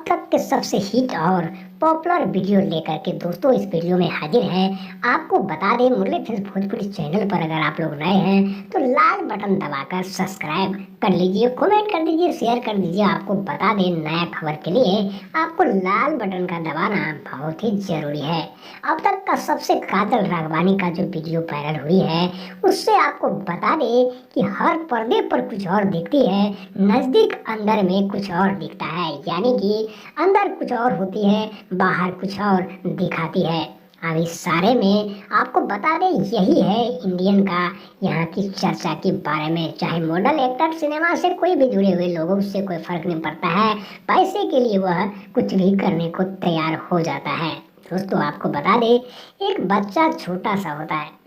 अब तक के सबसे हिट और पॉपुलर वीडियो लेकर के दोस्तों इस वीडियो में हाजिर है। आपको बता दें, मुरली फिल्म भोजपुरी चैनल पर अगर आप लोग नए हैं तो लाल बटन दबाकर सब्सक्राइब कर लीजिए, कमेंट कर दीजिए, शेयर कर दीजिए। आपको बता दें, नया खबर के लिए आपको लाल बटन का दबाना बहुत ही जरूरी है। अब तक का सबसे काजल राघवानी का जो वीडियो वायरल हुई है उससे आपको बता दें कि हर पर्दे पर कुछ और दिखती है, नजदीक अंदर में कुछ और दिखता है, यानी कि अंदर कुछ और होती है, बाहर कुछ और दिखाती है। अब इस सारे में आपको बता दें, यही है इंडियन का यहाँ की चर्चा के बारे में। चाहे मॉडल, एक्टर, सिनेमा से कोई भी जुड़े हुए लोगों, उससे कोई फर्क नहीं पड़ता है। पैसे के लिए वह कुछ भी करने को तैयार हो जाता है। दोस्तों आपको बता दें, एक बच्चा छोटा सा होता है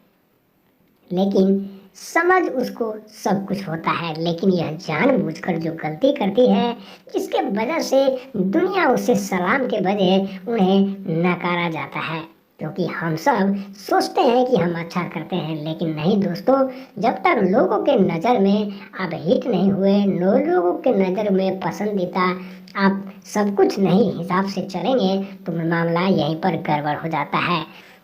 लेकिन समझ उसको सब कुछ होता है, लेकिन यह जानबूझकर जो गलती करती है जिसके वजह से दुनिया उसे सलाम के बजाय उन्हें नकारा जाता है। क्योंकि हम सब सोचते हैं कि हम अच्छा करते हैं, लेकिन नहीं दोस्तों, जब तक लोगों के नज़र में आप हिट नहीं हुए, लोगों के नज़र में पसंदीदा आप सब कुछ नहीं हिसाब से चलेंगे तो मामला यहीं पर गड़बड़ हो जाता है।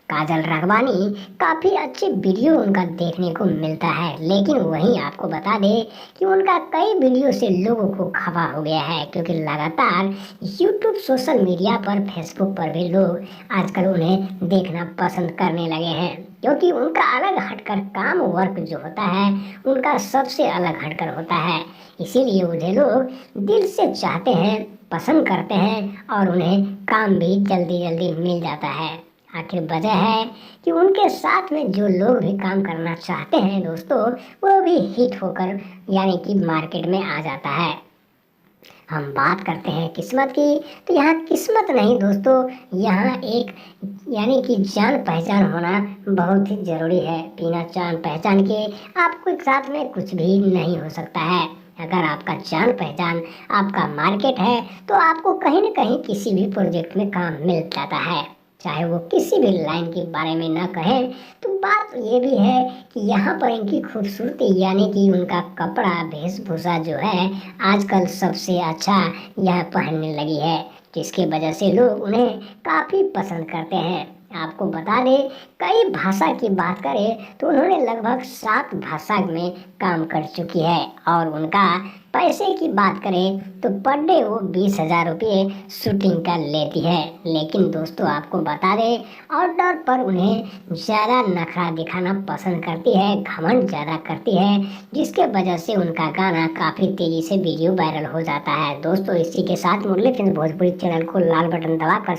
काजल राघवानी काफ़ी अच्छी वीडियो उनका देखने को मिलता है, लेकिन वहीं आपको बता दें कि उनका कई वीडियो से लोगों को खफा हो गया है, क्योंकि लगातार यूट्यूब, सोशल मीडिया पर, फेसबुक पर भी लोग आजकल उन्हें देखना पसंद करने लगे हैं। क्योंकि उनका अलग हटकर काम, वर्क जो होता है उनका सबसे अलग हटकर होता है। इसीलिए उन्हें लोग दिल से चाहते हैं, पसंद करते हैं और उन्हें काम भी जल्दी जल्दी मिल जाता है। आखिर वजह है कि उनके साथ में जो लोग भी काम करना चाहते हैं दोस्तों, वो भी हिट होकर यानी कि मार्केट में आ जाता है। हम बात करते हैं किस्मत की, तो यहाँ किस्मत नहीं दोस्तों, यहाँ एक यानी कि जान पहचान होना बहुत ही ज़रूरी है। बिना जान पहचान के आपको साथ में कुछ भी नहीं हो सकता है। अगर आपका जान पहचान, आपका मार्केट है तो आपको कहीं न कहीं किसी भी प्रोजेक्ट में काम मिल जाता है, चाहे वो किसी भी लाइन के बारे में ना कहें। तो बात ये भी है कि यहाँ पर इनकी खूबसूरती यानी कि उनका कपड़ा, वेशभूषा जो है आजकल सबसे अच्छा यह पहनने लगी है, जिसकी वजह से लोग उन्हें काफ़ी पसंद करते हैं। आपको बता दें, कई भाषा की बात करें तो उन्होंने लगभग 7 भाषा में काम कर चुकी है। और उनका पैसे की बात करें तो पर डे वो 20,000 रुपये शूटिंग का लेती है। लेकिन दोस्तों आपको बता दें, आउटडोर पर उन्हें ज़्यादा नखरा दिखाना पसंद करती है, घमंड ज़्यादा करती है, जिसके वजह से उनका गाना काफ़ी तेज़ी से वीडियो वायरल हो जाता है। दोस्तों इसी के साथ मुरली फिल्म भोजपुरी चैनल को लाल बटन दबाकर